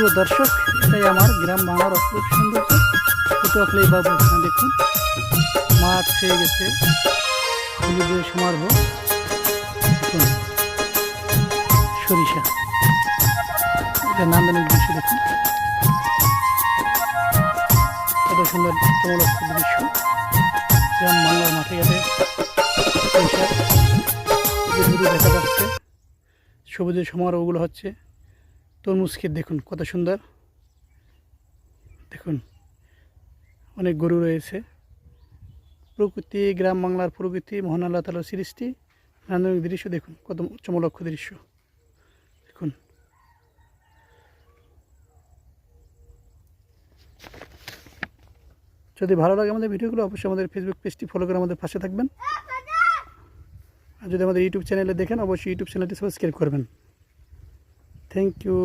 প্রিয় দর্শক, এটাই আমার গ্রাম বাংলার অপরূপ সৌন্দর্য পটুয়াখালী বাবু। দেখুন মাঠ ছেয়ে গেছে, হলুদের সমারোহ। দেখুন সরিষা, এটা নান্দনিক দৃশ্য। দেখুন কত সুন্দর চমলক্ষ দৃশ্য গ্রাম বাংলার মাঠে ঘাটে সরিষা দেখা যাচ্ছে। সবুজের সমারোহগুলো হচ্ছে। তরমুজ ক্ষেত দেখুন কত সুন্দর। দেখুন অনেক গরু রয়েছে। প্রকৃতি, গ্রাম বাংলার প্রকৃতি, মহান আল্লাহ তাআলার সৃষ্টি, নান্দনিক দৃশ্য। দেখুন কত চমলক্ষ দৃশ্য। দেখুন যদি ভালো লাগে আমাদের ভিডিওগুলো, অবশ্যই আমাদের ফেসবুক পেজটি ফলো করে আমাদের পাশে থাকবেন। আর যদি আমাদের ইউটিউব চ্যানেলে দেখেন, অবশ্যই ইউটিউব চ্যানেলটি সাবস্ক্রাইব করবেন। Thank you.